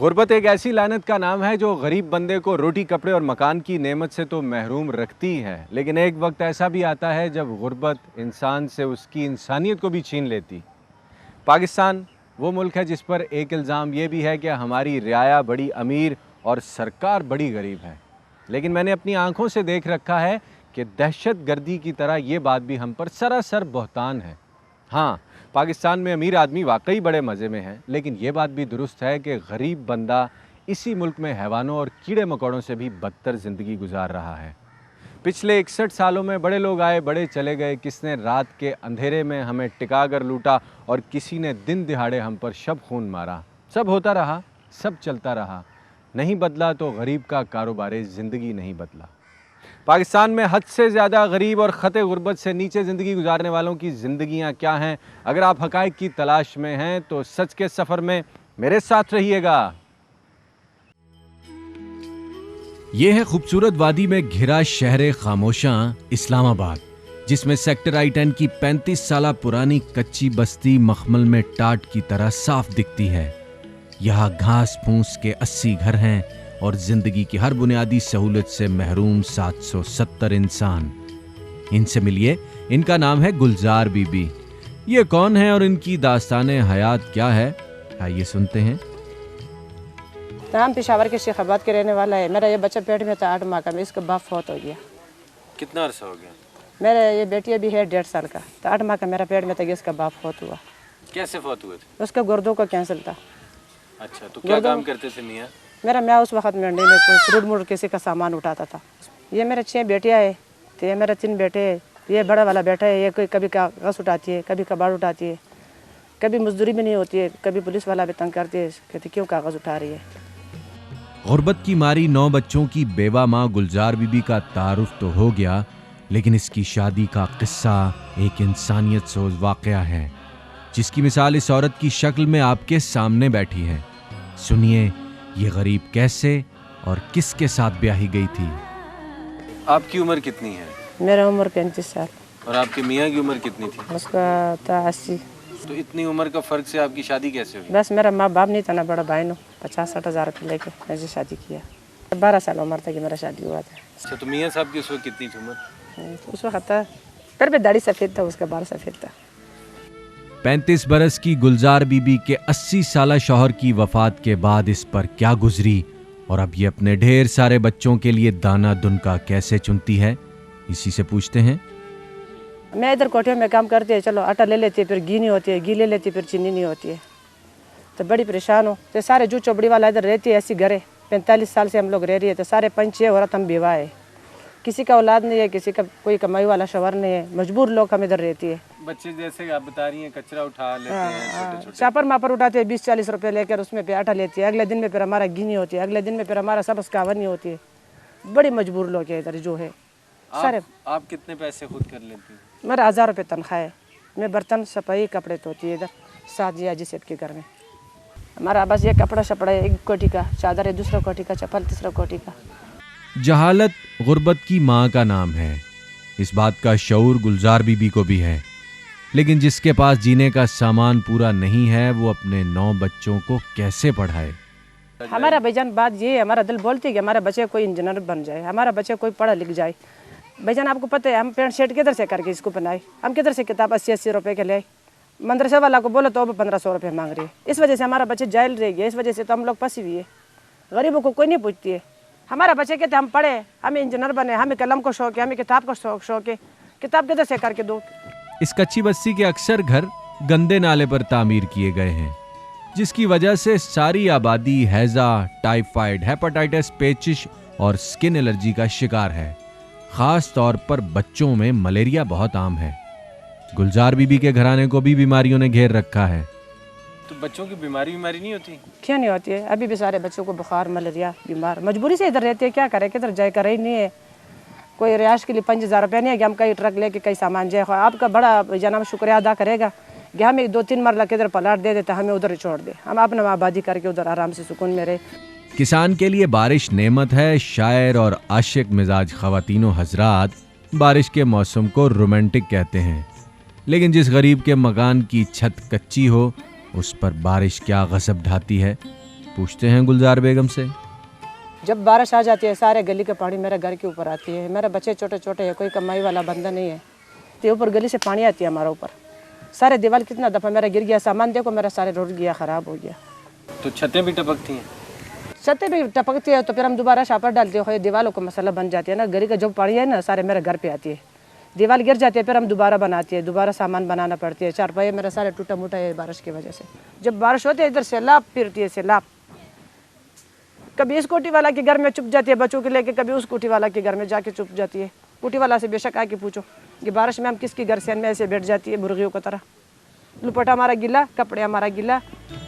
गुर्बत एक ऐसी लानत का नाम है जो गरीब बंदे को रोटी कपड़े और मकान की नेमत से तो महरूम रखती है, लेकिन एक वक्त ऐसा भी आता है जब गुर्बत इंसान से उसकी इंसानियत को भी छीन लेती। पाकिस्तान वो मुल्क है जिस पर एक इल्ज़ाम ये भी है कि हमारी रियाया बड़ी अमीर और सरकार बड़ी गरीब है, लेकिन मैंने अपनी आंखों से देख रखा है कि दहशत गर्दी की तरह ये बात भी हम पर सरासर बहतान है। हाँ, पाकिस्तान में अमीर आदमी वाकई बड़े मज़े में है, लेकिन ये बात भी दुरुस्त है कि गरीब बंदा इसी मुल्क में हैवानों और कीड़े मकोड़ों से भी बदतर ज़िंदगी गुजार रहा है। पिछले 61 सालों में बड़े लोग आए बड़े चले गए, किसने रात के अंधेरे में हमें टिका कर लूटा और किसी ने दिन दिहाड़े हम पर शब खून मारा। सब होता रहा, सब चलता रहा, नहीं बदला तो गरीब का कारोबार ज़िंदगी नहीं बदला। पाकिस्तान में हद से ज़्यादा गरीब और ख़ते गुर्बत से नीचे ज़िंदगी गुजारने वालों की ज़िंदगियाँ क्या हैं? अगर आप हक़ाइक़ की तलाश में हैं तो सच के सफ़र में मेरे साथ रहिएगा। ये है खूबसूरत वादी में घिरा शहर खामोशां इस्लामाबाद, जिसमें सेक्टर I-10 की 35 साल पुरानी कच्ची बस्ती मखमल में टाट की तरह साफ दिखती है। यहाँ घास फूस के 80 घर हैं और जिंदगी की हर बुनियादी सहूलत से महरूम 770 इंसान। इनसे मिलिए, इनका नाम है गुलजार बीबी। ये कौन है और इनकी दास्ताने हयात क्या है, आइए सुनते हैं। हम पेशावर के शेखाबाद के रहने वाला है। मेरा ये बच्चा पेट में था 8 माह का, मैं इसका बाप फौत हो गया। कितना अरसा हो गया? मेरा ये बेटी अभी है 1.5 साल का, तो 8 माह का मेरा पेट में था, इसका बाप फौत हुआ। कैसे फौत हुए थे? उसका गुर्दों का कैंसर था। अच्छा, तो क्या काम करते थे मियाँ? मेरा मैं उस वक्त मंडी में कोई फ्रूट मूट किसी का सामान उठाता था। ये मेरे 6 बेटियाँ है, तो ये मेरे 3 बेटे है। ये बड़ा वाला बेटा है, ये कोई कभी कागज़ उठाती है, कभी कबाड़ उठाती है, कभी मजदूरी भी नहीं होती है, कभी पुलिस वाला भी तंग करती है, कहती क्यों कागज़ उठा रही है। गुर्बत की मारी 9 बच्चों की बेवा माँ गुलजार बीबी का तारुफ तो हो गया, लेकिन इसकी शादी का किस्सा एक इंसानियत सोज वाकया है, जिसकी मिसाल इस औरत की शक्ल में आपके सामने बैठी है। सुनिए, ये गरीब कैसे और किसके साथ ब्याही गई थी। आपकी उम्र कितनी है? मेरा उम्र 35 साल। और आपके मियाँ की उम्र कितनी थी? उसका था 80। तो इतनी उम्र का फ़र्क से आपकी शादी कैसे हुई? बस मेरा माँ बाप नहीं था ना, बड़ा भाई नो 50-60 हज़ार रुपये लेके मैंने शादी किया। 12 साल उम्र था कि मेरा शादी हुआ था। अच्छा, तो मियाँ साहब की उस वक्त कितनी थी उम्र? उस वक्त था फिर भी दाढ़ी सफ़ेद था, उसका बाल सफ़ेद था। 35 बरस की गुलजार बीबी के 80 साला शौहर की वफात के बाद इस पर क्या गुजरी और अब ये अपने ढेर सारे बच्चों के लिए दाना दुनका कैसे चुनती है, इसी से पूछते हैं। मैं इधर कोठियों में काम करती है, चलो आटा ले लेती है, फिर घी नहीं होती है, घी ले लेती है, फिर चीनी नहीं होती है, तो बड़ी परेशान हो। तो सारे जू चौबड़ी वाला इधर रहती है, ऐसी घर है। 45 साल से हम लोग रह रही है, तो सारे 5-6 औरत हम विवाह है, किसी का औलाद नहीं है, किसी का कोई कमाई वाला शौहर नहीं है, मजबूर लोग हम इधर रहती है। बच्चे जैसे आप बता रही हैं कचरा उठा लेते हैं, छोटे-छोटे चापर मापर उठाते हैं 20-40 रुपये लेकर, उसमें पे आटा लेती है, अगले दिन में फिर हमारा घी नहीं होती है, अगले दिन में फिर हमारा सब कावर नहीं होती है। बड़ी मजबूर लोग है इधर जो है सारे। आप कितने पैसे खुद कर लेती हैं? मेरा 1000 रुपये तनख्वाह है। मैं बर्तन सफाई कपड़े धोती है इधर 7 जिया सेब के घर में। हमारा बस ये कपड़ा शपड़ा है, एक कोठी का चादर है, दूसरा कोठी का चप्पल, तीसरा कोठी का। जहालत गुर्बत की माँ का नाम है, इस बात का शऊर गुलजार बीबी को भी है, लेकिन जिसके पास जीने का सामान पूरा नहीं है वो अपने 9 बच्चों को कैसे पढ़ाए। हमारा भाईजान बात ये, हमारा दिल बोलती है कि हमारा बच्चे कोई इंजीनियर बन जाए, हमारा बच्चे कोई पढ़ा लिख जाए। भाईजान आपको पता है हम पेंट शर्ट किधर से करके इसको बनाए, हम किधर से किताब 80-80 रुपये के ले, मदरसे वाला को बोलो तो अब 1500 रुपये मांग रही है। इस वजह से हमारा बच्चे जायल रह गया, इस वजह से तो हम लोग फंसी हुई है। गरीबों को कोई नहीं पूछती है। हमारा बच्चे कहते हम पढ़े, हमें इंजीनियर बने, हमें कलम को शौक है, हमें किताब का शौक है, किताब किधर से करके दो। इस कच्ची बस्ती के अक्सर घर गंदे नाले पर तामीर किए गए हैं, जिसकी वजह से सारी आबादी हैजा, टाइफाइड, हेपेटाइटिस, पेचिश और स्किन एलर्जी का शिकार है। खास तौर पर बच्चों में मलेरिया बहुत आम है। गुलजार बीबी के घराने को भी बीमारियों ने घेर रखा है। तो बच्चों की बीमारी नहीं होती? क्यों नहीं होती है? अभी भी सारे बच्चों को बुखार, मलेरिया, बीमार, मजबूरी से इधर रहते हैं। क्या करें, किधर जाए, कर ही नहीं है। कोई रिहाइश के लिए 5000 रुपये नहीं है कि हम कई ट्रक लेके कई सामान जाए। आपका बड़ा जनाब शुक्रिया अदा करेगा कि हमें 2-3 मरला किधर पलाट दे देता, हमें उधर छोड़ दे, हम अपना आबादी करके उधर आराम से सुकून में रहे। किसान के लिए बारिश नेमत है। शायर और आशिक मिजाज ख़वातीनो हजरात बारिश के मौसम को रोमांटिक कहते हैं, लेकिन जिस गरीब के मकान की छत कच्ची हो उस पर बारिश क्या गज़ब ढाती है। पूछते हैं गुलजार बेगम से। जब बारिश आ जाती है सारे गली का पानी मेरे घर के ऊपर आती है। मेरे बच्चे छोटे छोटे हैं, कोई कमाई वाला बंदा नहीं है, तो ऊपर गली से पानी आती है हमारे ऊपर। सारे दीवार कितना दफ़ा मेरा गिर गया, सामान देखो मेरा सारे रुट गया, ख़राब हो गया। तो छतें भी टपकती हैं? छतें भी टपकती है तो फिर हम दोबारा छापर डालते हैं, दीवारों को मसला बन जाती है ना। गली का जो पानी है ना सारे मेरे घर पे आती है, दीवार गिर जाती है, फिर हम दोबारा बनाती है, दोबारा सामान बनाना पड़ती है। चारपाई मेरा सारे टूटा मुटा है बारिश की वजह से। जब बारिश होती है इधर सैलाब फिरती है, सैलाब कभी इस कोठी वाला के घर में चुप जाती है बच्चों के लेके, कभी उस कोठी वाला के घर में जाके चुप जाती है। कोठी वाला से बेशक आके पूछो कि बारिश में हम किसके घर से में ऐसे बैठ जाती है मुर्गियों की तरह। दुपट्टा हमारा गिला, कपड़े हमारा गिला।